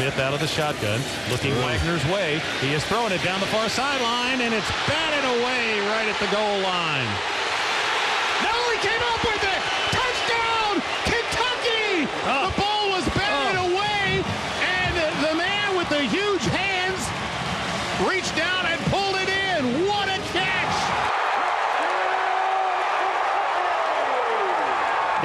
Smith out of the shotgun, looking Wagner's way. He is throwing it down the far sideline, and it's batted away right at the goal line. No, he came up with it! Touchdown, Kentucky! The ball was batted away, and the man with the huge hands reached down and pulled it in. What a catch!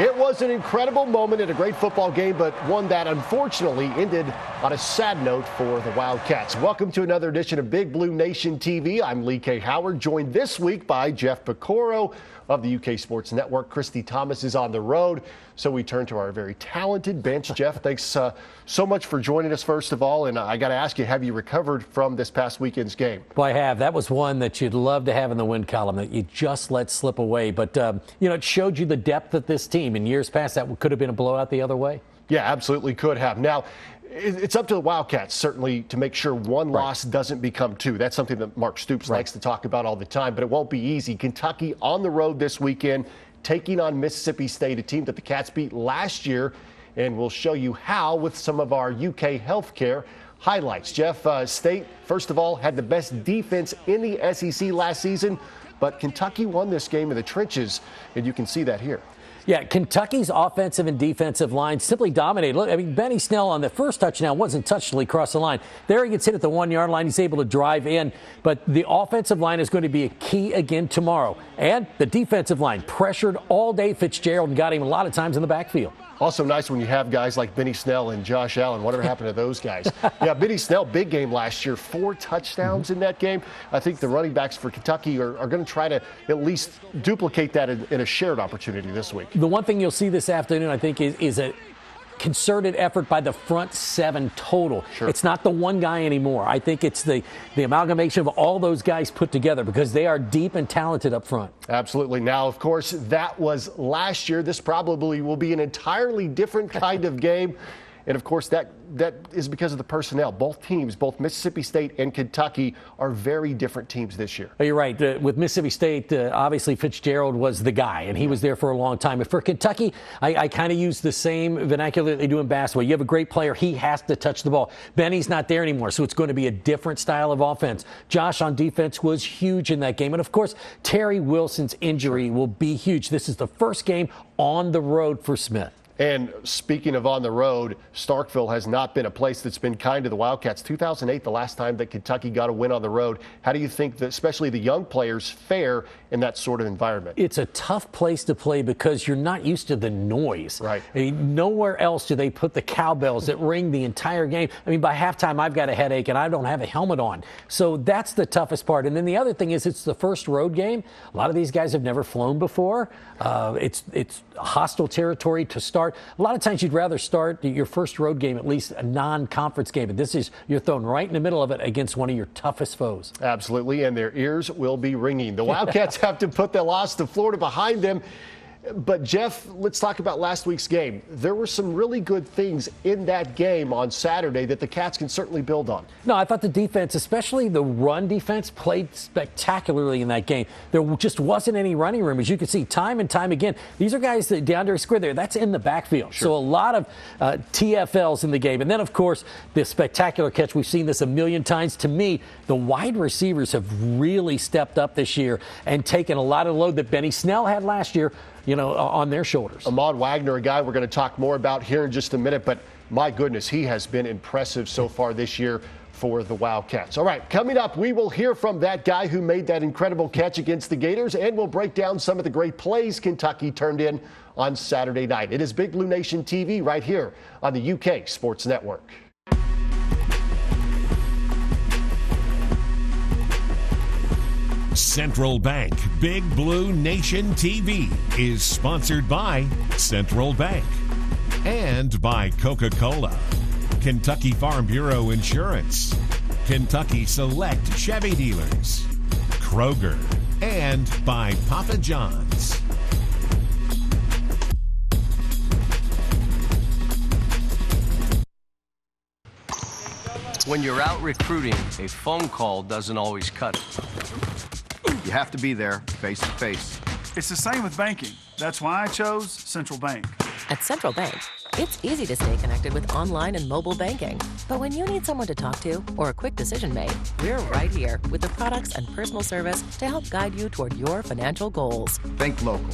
It was an incredible moment in a great football game, but one that unfortunately ended on a sad note for the Wildcats. Welcome to another edition of Big Blue Nation TV. I'm Lee K. Howard, joined this week by Jeff Pecoro of the UK Sports Network. Christy Thomas is on the road, so we turn to our very talented bench. Jeff, thanks so much for joining us, first of all. And I got to ask you, have you recovered from this past weekend's game? Well, I have. That was one that you'd love to have in the win column that you just let slip away. But, it showed you the depth of this team. In years past, that could have been a blowout the other way. Yeah, absolutely could have. Now, it's up to the Wildcats, certainly, to make sure one loss doesn't become two. That's something that Mark Stoops likes to talk about all the time, but it won't be easy. Kentucky on the road this weekend, taking on Mississippi State, a team that the Cats beat last year, and we'll show you how with some of our UK healthcare highlights. Jeff, State, first of all, had the best defense in the SEC last season, but Kentucky won this game in the trenches, and you can see that here. Yeah, Kentucky's offensive and defensive line simply dominated. Look, I mean, Benny Snell on the first touchdown wasn't touched till he crossed the line. There he gets hit at the 1 yard line. He's able to drive in. But the offensive line is going to be a key again tomorrow. And the defensive line pressured all day Fitzgerald and got him a lot of times in the backfield. Also nice when you have guys like Benny Snell and Josh Allen. Whatever happened to those guys? Yeah, Benny Snell, big game last year, 4 touchdowns in that game. I think the running backs for Kentucky are going to try to at least duplicate that in a shared opportunity this week. The one thing you'll see this afternoon, I think, is a concerted effort by the front 7 total. Sure. It's not the one guy anymore. I think it's the amalgamation of all those guys put together because they are deep and talented up front. Absolutely. Now, of course, that was last year. This probably will be an entirely different kind of game. And, of course, that is because of the personnel. Both teams, both Mississippi State and Kentucky, are very different teams this year. You're right. With Mississippi State, obviously Fitzgerald was the guy, and he was there for a long time. But for Kentucky, I kind of use the same vernacular they do in basketball. You have a great player. He has to touch the ball. Benny's not there anymore, so it's going to be a different style of offense. Josh on defense was huge in that game. And, of course, Terry Wilson's injury will be huge. This is the first game on the road for Smith. And speaking of on the road, Starkville has not been a place that's been kind to the Wildcats. 2008, the last time that Kentucky got a win on the road. How do you think that especially the young players fare in that sort of environment? It's a tough place to play because you're not used to the noise. Right. I mean, nowhere else do they put the cowbells that ring the entire game. I mean, by halftime, I've got a headache and I don't have a helmet on. So that's the toughest part. And then the other thing is it's the first road game. A lot of these guys have never flown before. It's hostile territory to start. A lot of times you'd rather start your first road game, at least a non-conference game. But this is, you're thrown right in the middle of it against one of your toughest foes. Absolutely, and their ears will be ringing. The Wildcats have to put the loss to Florida behind them. But, Jeff, let's talk about last week's game. There were some really good things in that game on Saturday that the Cats can certainly build on. No, I thought the defense, especially the run defense, played spectacularly in that game. There just wasn't any running room. As you can see, time and time again, these are guys that DeAndre Square there, that's in the backfield. Sure. So a lot of TFLs in the game. And then, of course, the spectacular catch. We've seen this a million times. To me, the wide receivers have really stepped up this year and taken a lot of load that Benny Snell had last year, on their shoulders. Ahmad Wagner, a guy we're going to talk more about here in just a minute, but my goodness, he has been impressive so far this year for the Wildcats. All right, coming up, we will hear from that guy who made that incredible catch against the Gators, and we'll break down some of the great plays Kentucky turned in on Saturday night. It is Big Blue Nation TV right here on the UK Sports Network. Central Bank Big Blue Nation TV is sponsored by Central Bank and by Coca-Cola, Kentucky Farm Bureau Insurance, Kentucky Select Chevy Dealers, Kroger, and by Papa John's. When you're out recruiting, a phone call doesn't always cut it. You have to be there face to face. It's the same with banking. That's why I chose Central Bank. At Central Bank, It's easy to stay connected with online and mobile banking. But when you need someone to talk to or a quick decision made, we're right here with the products and personal service to help guide you toward your financial goals. Think local.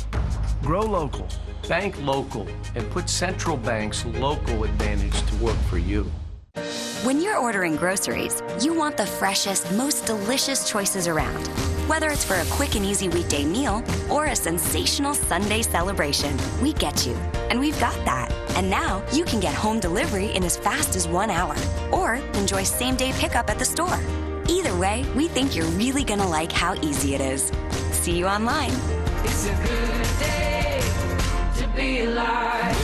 Grow local. Bank local. And put Central Bank's local advantage to work for you. When you're ordering groceries, you want the freshest, most delicious choices around. Whether it's for a quick and easy weekday meal or a sensational Sunday celebration, we get you. And we've got that. And now you can get home delivery in as fast as 1 hour or enjoy same-day pickup at the store. Either way, we think you're really going to like how easy it is. See you online. It's a good day to be alive.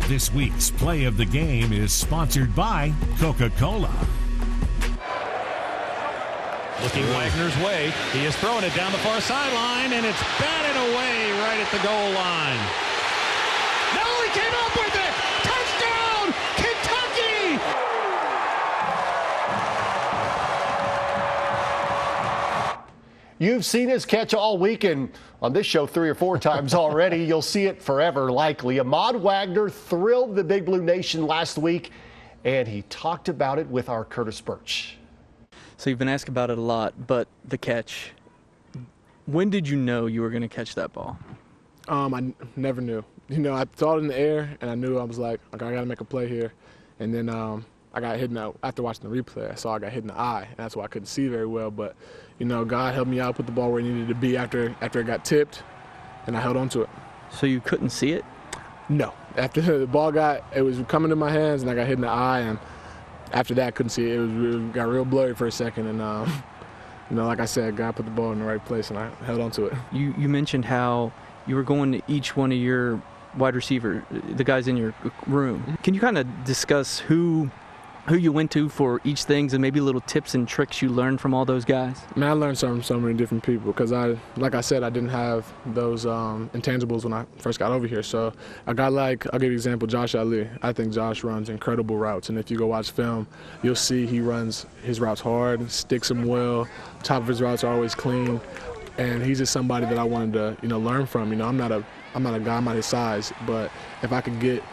This week's play of the game is sponsored by Coca-Cola. Looking Wagner's way. He is throwing it down the far sideline, and it's batted away right at the goal line. No, he came up with it! Touchdown, Kentucky! You've seen his catch all week, and on this show 3 or 4 times already. You'll see it forever, likely. Ahmad Wagner thrilled the Big Blue Nation last week, and he talked about it with our Curtis Birch. So you've been asked about it a lot, but the catch, when did you know you were going to catch that ball? I never knew. You know, I saw it in the air, and I knew I was like, okay, I got to make a play here. And then I got hit in the, after watching the replay, I saw I got hit in the eye, and that's why I couldn't see very well. But, you know, God helped me out, put the ball where it needed to be after it got tipped, and I held on to it. So you couldn't see it? No. After the ball it was coming to my hands, and I got hit in the eye, and after that, I couldn't see it. It got real blurry for a second, and, you know, like I said, God put the ball in the right place, and I held on to it. You mentioned how you were going to each one of your wide receiver, the guys in your room. Can you kind of discuss who you went to for each things and maybe little tips and tricks you learned from all those guys? Man, I learned from so many different people because like I said, I didn't have those intangibles when I first got over here. So a guy like, I'll give you an example, Josh Ali. I think Josh runs incredible routes, and if you go watch film, you'll see he runs his routes hard, sticks them well, top of his routes are always clean, and he's just somebody that I wanted to, you know, learn from. You know, I'm not a guy, I'm not his size, but if I could get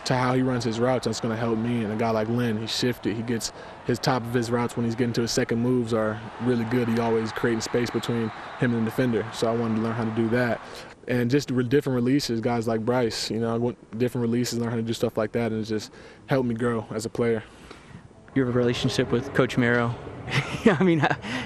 to how he runs his routes, that's going to help me. And a guy like Lynn, he's shifted. He gets his top of his routes when he's getting to his second moves are really good. He always creating space between him and the defender. So I wanted to learn how to do that. And just different releases, guys like Bryce, you know, I went different releases, learn how to do stuff like that, and it just helped me grow as a player. Your relationship with Coach Mero, I mean,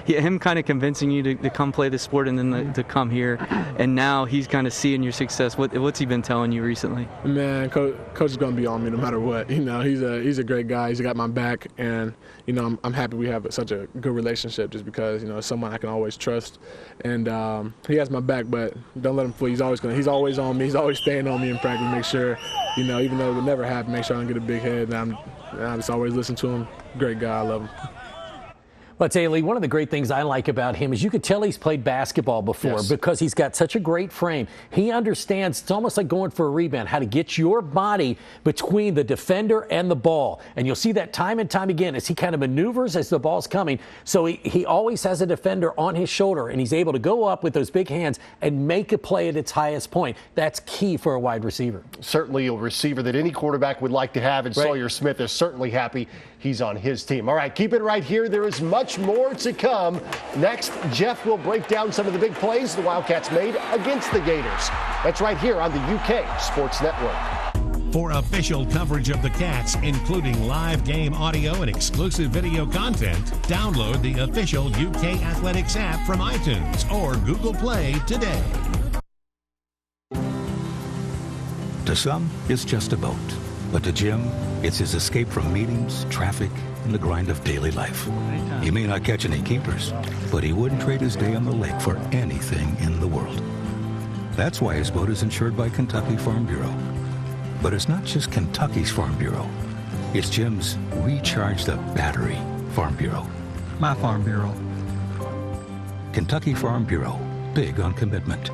him kind of convincing you to come play the sport and then to come here, and now he's kind of seeing your success. What's he been telling you recently? Man, Coach is going to be on me no matter what. You know, he's a great guy. He's got my back, and you know, I'm happy we have such a good relationship just because, you know, it's someone I can always trust, and he has my back. But don't let him fool. He's always on me. He's always staying on me in practice. Make sure, you know, even though it would never happen, make sure I don't get a big head. And I just always listen to him. Great guy. I love him. But Lee, one of the great things I like about him is you could tell he's played basketball before because he's got such a great frame. He understands, it's almost like going for a rebound, how to get your body between the defender and the ball. And you'll see that time and time again as he kind of maneuvers as the ball's coming. So he always has a defender on his shoulder, and he's able to go up with those big hands and make a play at its highest point. That's key for a wide receiver. Certainly a receiver that any quarterback would like to have, and Sawyer Smith is certainly happy he's on his team. All right, keep it right here. There is much more to come. Next, Jeff will break down some of the big plays the Wildcats made against the Gators. That's right here on the UK Sports Network. For official coverage of the Cats, including live game audio and exclusive video content, download the official UK Athletics app from iTunes or Google Play today. To some, it's just a boat. But to Jim, it's his escape from meetings, traffic, and the grind of daily life. He may not catch any keepers, but he wouldn't trade his day on the lake for anything in the world. That's why his boat is insured by Kentucky Farm Bureau. But it's not just Kentucky's Farm Bureau. It's Jim's Recharge the Battery Farm Bureau. My Farm Bureau. Kentucky Farm Bureau, big on commitment.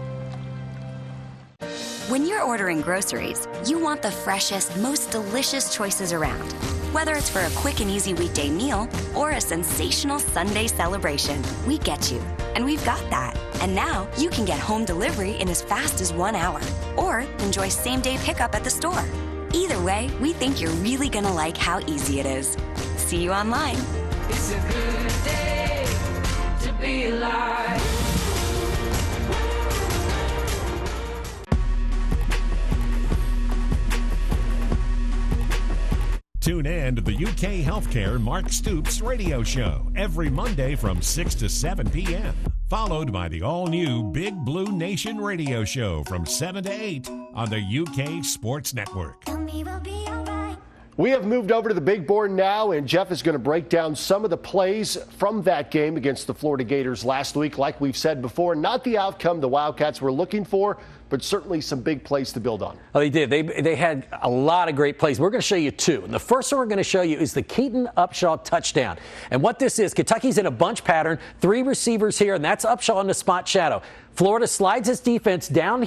When you're ordering groceries, you want the freshest, most delicious choices around. Whether it's for a quick and easy weekday meal or a sensational Sunday celebration, we get you. And we've got that. And now you can get home delivery in as fast as 1 hour or enjoy same-day pickup at the store. Either way, we think you're really gonna like how easy it is. See you online. It's a good day to be alive. Tune in to the UK Healthcare Mark Stoops radio show every Monday from 6 to 7 p.m., followed by the all-new Big Blue Nation radio show from 7 to 8 on the UK Sports Network. We have moved over to the big board now, and Jeff is going to break down some of the plays from that game against the Florida Gators last week. Like we've said before, not the outcome the Wildcats were looking for, but certainly some big plays to build on. Oh, they did. They had a lot of great plays. We're going to show you two. And the first one we're going to show you is the Keaton Upshaw touchdown. And what this is, Kentucky's in a bunch pattern, 3 receivers here, and that's Upshaw in the spot shadow. Florida slides its defense down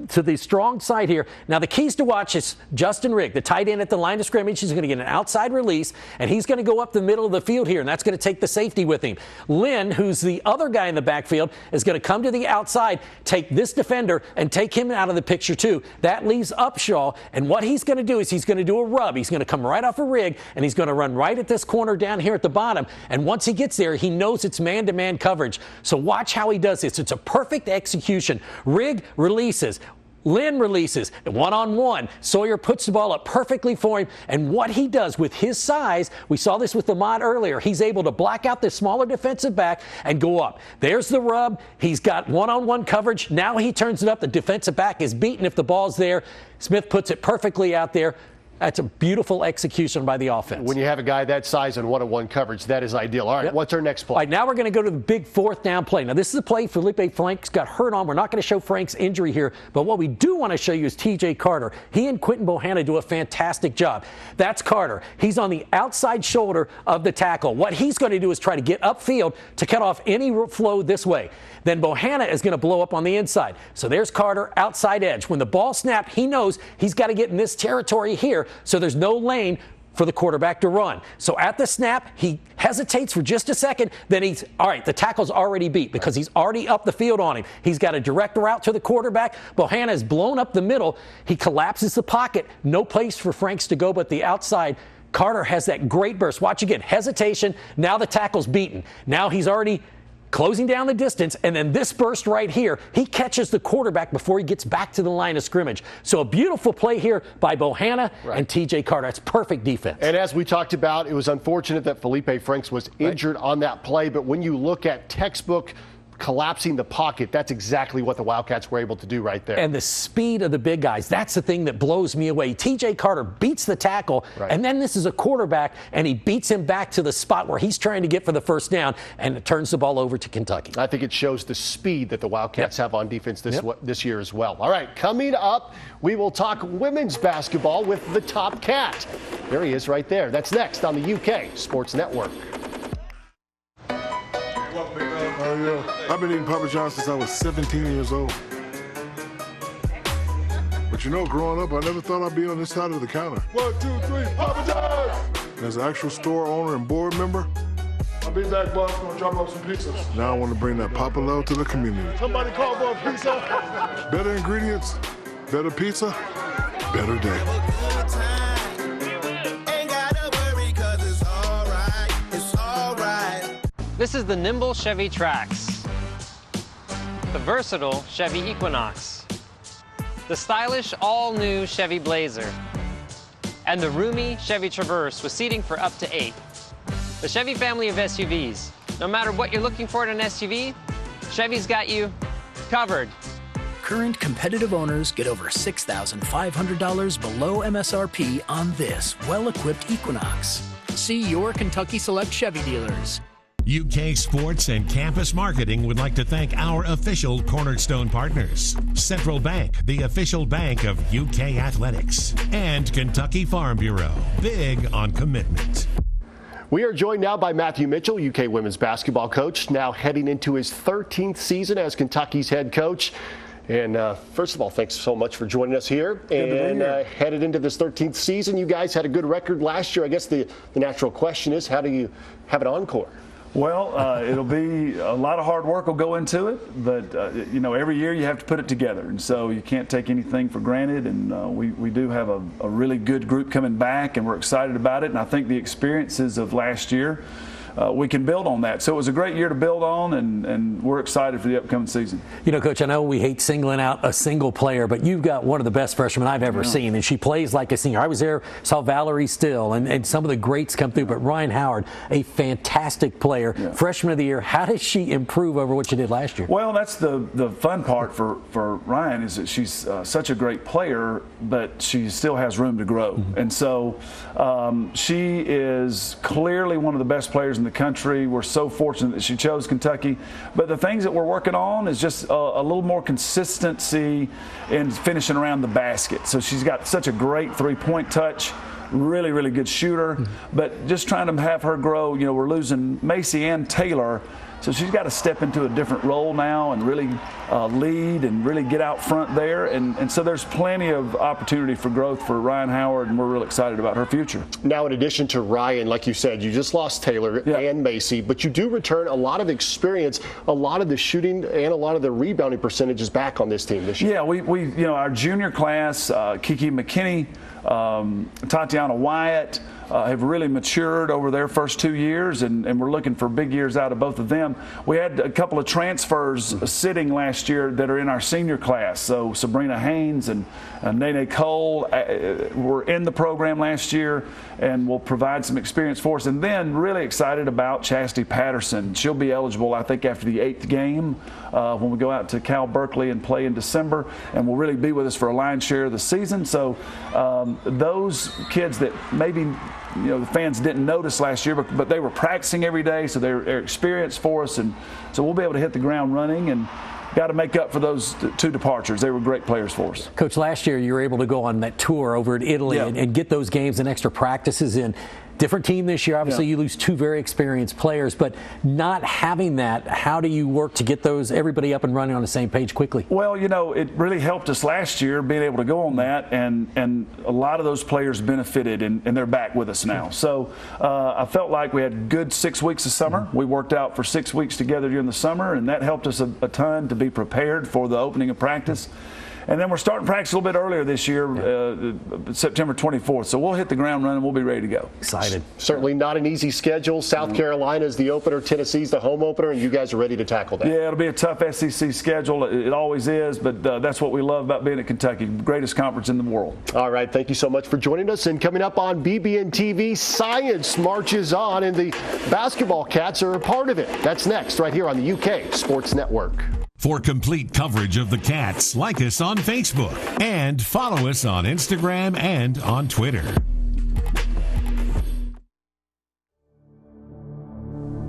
to the strong side here. Now, the keys to watch is Justin Rigg, the tight end at the line of scrimmage. He's going to get an outside release, and he's going to go up the middle of the field here, and that's going to take the safety with him. Lynn, who's the other guy in the backfield, is going to come to the outside, take this defender, and take him out of the picture, too. That leaves Upshaw, and what he's going to do is he's going to do a rub. He's going to come right off a Rigg, and he's going to run right at this corner down here at the bottom. And once he gets there, he knows it's man-to-man coverage. So watch how he does this. It's a perfect execution. Rigg releases. Lynn releases one-on-one. Sawyer puts the ball up perfectly for him. And what he does with his size, we saw this with Ahmad earlier, he's able to black out the smaller defensive back and go up. There's the rub. He's got one-on-one coverage. Now he turns it up. The defensive back is beaten if the ball's there. Smith puts it perfectly out there. That's a beautiful execution by the offense. When you have a guy that size and one-on-one coverage, that is ideal. All right, What's our next play? All right, now we're going to go to the big 4th down play. Now, this is a play Felipe Franks got hurt on. We're not going to show Franks' injury here, but what we do want to show you is T.J. Carter. He and Quentin Bohanna do a fantastic job. That's Carter. He's on the outside shoulder of the tackle. What he's going to do is try to get upfield to cut off any flow this way. Then Bohanna is going to blow up on the inside. So there's Carter, outside edge. When the ball snapped, he knows he's got to get in this territory here, so there's no lane for the quarterback to run. So at the snap, he hesitates for just a second. Then he's, all right, the tackle's already beat because he's already up the field on him. He's got a direct route to the quarterback. Bohanna is blown up the middle. He collapses the pocket. No place for Franks to go but the outside. Carter has that great burst. Watch again. Hesitation. Now the tackle's beaten. Now he's already closing down the distance, and then this burst right here, he catches the quarterback before he gets back to the line of scrimmage. So a beautiful play here by Bohanna and T.J. Carter. That's perfect defense. And as we talked about, it was unfortunate that Felipe Franks was injured on that play, but when you look at textbook collapsing the pocket, that's exactly what the Wildcats were able to do right there. And the speed of the big guys, that's the thing that blows me away. T.J. Carter beats the tackle, and then this is a quarterback, and he beats him back to the spot where he's trying to get for the first down, and it turns the ball over to Kentucky. I think it shows the speed that the Wildcats have on defense this year as well. All right, coming up, we will talk women's basketball with the top cat. There he is right there. That's next on the UK Sports Network. I've been eating Papa John's since I was 17 years old. But you know, growing up, I never thought I'd be on this side of the counter. 1, 2, 3, Papa John's! And as an actual store owner and board member, I'll be back, boss. I'm gonna drop off some pizzas. Now I want to bring that Papa love to the community. Somebody call for a pizza. Better ingredients, better pizza, better day. This is the nimble Chevy Trax, the versatile Chevy Equinox, the stylish all-new Chevy Blazer, and the roomy Chevy Traverse with seating for up to 8. The Chevy family of SUVs. No matter what you're looking for in an SUV, Chevy's got you covered. current competitive owners get over $6,500 below MSRP on this well-equipped Equinox. See your Kentucky Select Chevy dealers. UK Sports and Campus Marketing would like to thank our official Cornerstone partners, Central Bank, the official bank of UK Athletics, and Kentucky Farm Bureau, big on commitment. We are joined now by Matthew Mitchell, UK women's basketball coach, now heading into his 13th season as Kentucky's head coach. And first of all, thanks so much for joining us here. And headed into this 13th season, you guys had a good record last year. I guess the natural question is, how do you have an encore? Well, it'll be a lot of hard work will go into it, but you know, every year you have to put it together, and so you can't take anything for granted. And we do have a really good group coming back, and we're excited about it. And I think the experiences of last year, we can build on that. So it was a great year to build on, and we're excited for the upcoming season. You know, Coach, I know we hate singling out a single player, but you've got one of the best freshmen I've ever seen, and she plays like a senior. I was there, saw Valerie Still, and some of the greats come through, but Ryan Howard, a fantastic player, freshman of the year. How does she improve over what she did last year? Well, that's the fun part for Ryan, is that she's such a great player, but she still has room to grow. And so she is clearly one of the best players in the country. We're so fortunate that she chose Kentucky. But the things that we're working on is just a little more consistency in finishing around the basket. So she's got such a great three-point touch. Really, really good shooter. But just trying to have her grow. You know, we're losing Macy and Taylor, so she's got to step into a different role now and really lead and really get out front there. And so there's plenty of opportunity for growth for Ryan Howard, and we're real excited about her future. Now, in addition to Ryan, like you said, you just lost Taylor and Macy, but you do return a lot of experience, a lot of the shooting and a lot of the rebounding percentages back on this team this year. Yeah, we you know, our junior class, Kiki McKinney, Tatiana Wyatt, have really matured over their first 2 years, and we're looking for big years out of both of them. We had a couple of transfers sitting last year that are in our senior class. So Sabrina Haynes and Nene Cole were in the program last year and will provide some experience for us. And then really excited about Chastity Patterson. She'll be eligible, I think, after the 8th game when we go out to Cal Berkeley and play in December, and will really be with us for a lion's share of the season. So those kids that maybe, you know, the fans didn't notice last year, but they were practicing every day, so they're experienced for us, and so we'll be able to hit the ground running and got to make up for those 2 departures. They were great players for us. Coach, last year you were able to go on that tour over at Italy and get those games and extra practices in. Different team this year. Obviously, you lose 2 very experienced players, but not having that, how do you work to get everybody up and running on the same page quickly? Well, you know, it really helped us last year being able to go on that, and a lot of those players benefited, and they're back with us now. So I felt like we had good 6 weeks of summer. We worked out for 6 weeks together during the summer, and that helped us a ton to be prepared for the opening of practice. And then we're starting practice a little bit earlier this year, September 24th. So we'll hit the ground running. We'll be ready to go. Excited. Certainly not an easy schedule. South Carolina is the opener. Tennessee's the home opener, and you guys are ready to tackle that. Yeah, it'll be a tough SEC schedule. It always is, but that's what we love about being at Kentucky, greatest conference in the world. All right, thank you so much for joining us. And coming up on BBNTV, science marches on, and the basketball Cats are a part of it. That's next, right here on the UK Sports Network. For complete coverage of the Cats, like us on Facebook and follow us on Instagram and on Twitter.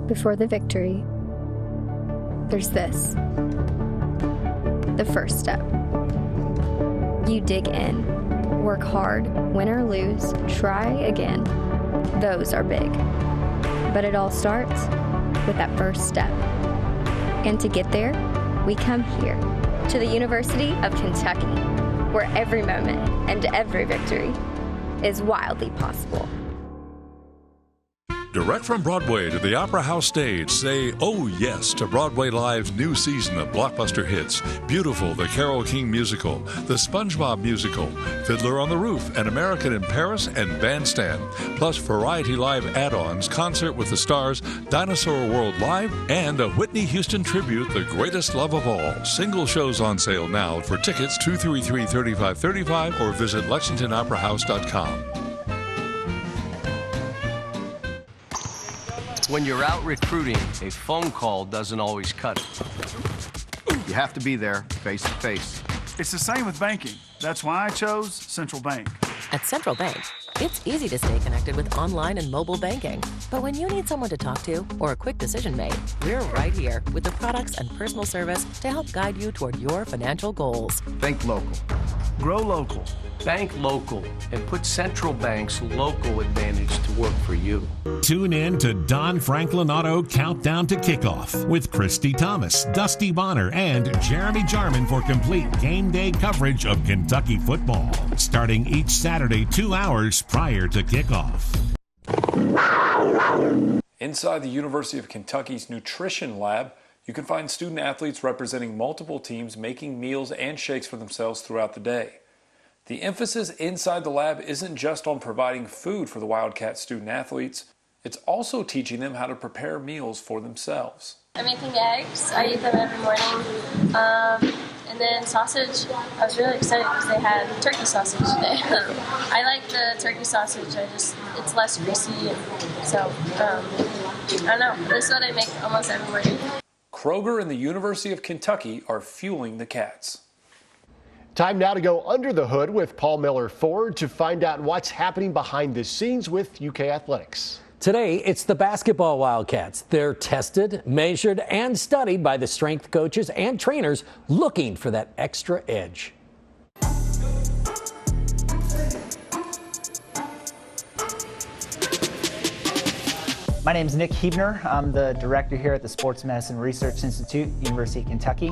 Before the victory, there's this. The first step. You dig in, work hard, win or lose, try again. Those are big. But it all starts with that first step. And to get there, we come here to the University of Kentucky, where every moment and every victory is wildly possible. Direct from Broadway to the Opera House stage, say oh yes to Broadway Live's new season of blockbuster hits, Beautiful, the Carole King musical, the SpongeBob musical, Fiddler on the Roof, An American in Paris, and Bandstand, plus Variety Live add-ons, Concert with the Stars, Dinosaur World Live, and a Whitney Houston tribute, The Greatest Love of All. Single shows on sale now. For tickets, 233-3535 or visit LexingtonOperaHouse.com. When you're out recruiting, a phone call doesn't always cut it. You have to be there face to face. It's the same with banking. That's why I chose Central Bank. At Central Bank, it's easy to stay connected with online and mobile banking. But when you need someone to talk to or a quick decision made, we're right here with the products and personal service to help guide you toward your financial goals. Think local. Grow local. Bank local. And put Central Bank's local advantage to work for you. Tune in to Don Franklin Auto Countdown to Kickoff with Christy Thomas, Dusty Bonner, and Jeremy Jarman for complete game day coverage of Kentucky football. Starting each Saturday 2 hours prior to kickoff. Inside the University of Kentucky's Nutrition Lab, you can find student athletes representing multiple teams making meals and shakes for themselves throughout the day. The emphasis inside the lab isn't just on providing food for the Wildcat student athletes, it's also teaching them how to prepare meals for themselves. I'm making eggs. I eat them every morning. And then sausage, I was really excited because they had turkey sausage today. I like the turkey sausage. It's less greasy. So, I don't know. This is what I make almost every morning. Kroger and the University of Kentucky are fueling the Cats. Time now to go under the hood with Paul Miller Ford to find out what's happening behind the scenes with UK Athletics. Today, it's the basketball Wildcats. They're tested, measured, and studied by the strength coaches and trainers looking for that extra edge. My name is Nick Hebner. I'm the director here at the Sports Medicine Research Institute, University of Kentucky.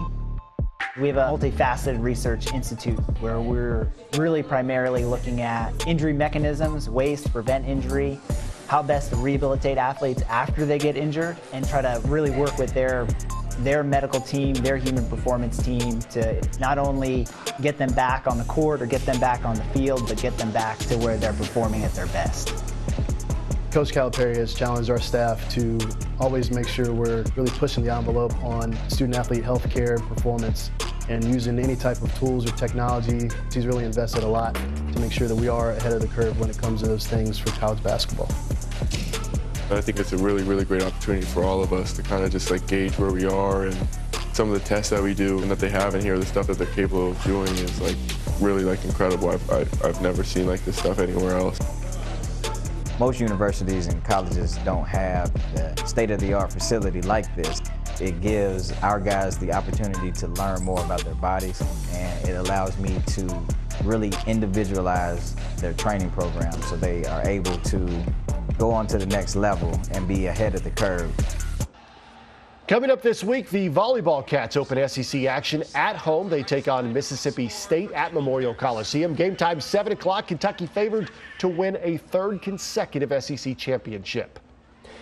We have a multifaceted research institute where we're really primarily looking at injury mechanisms, ways to prevent injury, how best to rehabilitate athletes after they get injured, and try to really work with their medical team, their human performance team to not only get them back on the court or get them back on the field, but get them back to where they're performing at their best. Coach Calipari has challenged our staff to always make sure we're really pushing the envelope on student-athlete health care and performance and using any type of tools or technology. He's really invested a lot to make sure that we are ahead of the curve when it comes to those things for college basketball. I think it's a really, really great opportunity for all of us to kind of just like gauge where we are, and some of the tests that we do and that they have in here, the stuff that they're capable of doing is like really like incredible. I've never seen like this stuff anywhere else. Most universities and colleges don't have the state-of-the-art facility like this. It gives our guys the opportunity to learn more about their bodies, and it allows me to really individualize their training program so they are able to go on to the next level and be ahead of the curve. Coming up this week, the volleyball Cats open SEC action at home. They take on Mississippi State at Memorial Coliseum. Game time 7 o'clock. Kentucky favored to win a third consecutive SEC championship.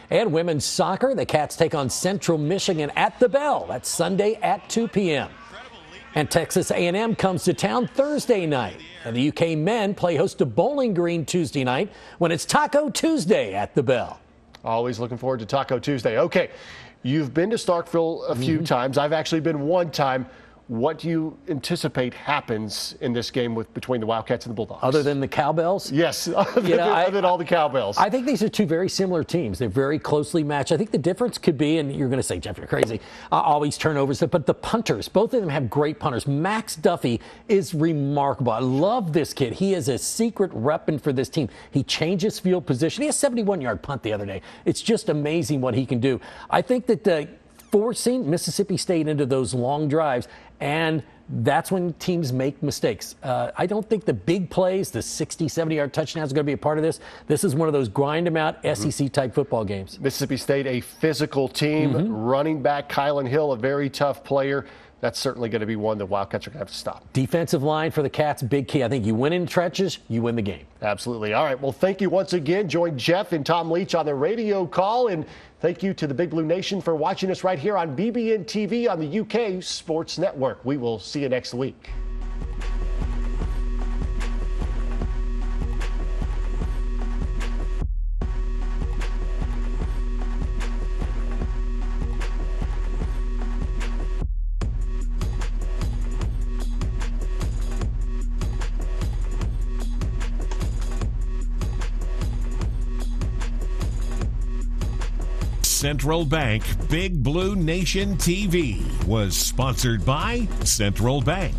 And women's soccer, the Cats take on Central Michigan at the Bell. That's Sunday at 2 p.m. And Texas A&M comes to town Thursday night. And the UK men play host to Bowling Green Tuesday night when it's Taco Tuesday at the Bell. Always looking forward to Taco Tuesday. Okay, you've been to Starkville a few times. I've actually been one time. What do you anticipate happens in this game between the Wildcats and the Bulldogs? Other than the cowbells? Yes, other than all the cowbells. I think these are two very similar teams. They're very closely matched. I think the difference could be, and you're going to say, Jeff, you're crazy, always turnovers, but the punters, both of them have great punters. Max Duffy is remarkable. I love this kid. He is a secret weapon for this team. He changes field position. He has a 71-yard punt the other day. It's just amazing what he can do. I think that forcing Mississippi State into those long drives, and that's when teams make mistakes. I don't think the big plays, the 60, 70-yard touchdowns, are going to be a part of this. This is one of those grind-them-out SEC-type football games. Mississippi State, a physical team. Running back Kylan Hill, a very tough player. That's certainly going to be one the Wildcats are going to have to stop. Defensive line for the Cats, big key. I think you win in trenches, you win the game. Absolutely. All right, well, thank you once again. Join Jeff and Tom Leach on the radio call, and thank you to the Big Blue Nation for watching us right here on BBNTV on the UK Sports Network. We will see you next week. Central Bank Big Blue Nation TV was sponsored by Central Bank.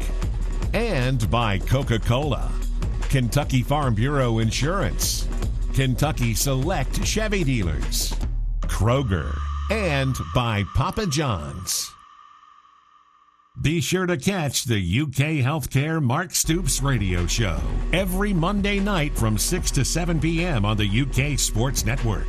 And by Coca-Cola, Kentucky Farm Bureau Insurance, Kentucky Select Chevy Dealers, Kroger, and by Papa John's. Be sure to catch the UK Healthcare Mark Stoops radio show every Monday night from 6 to 7 p.m. on the UK Sports Network.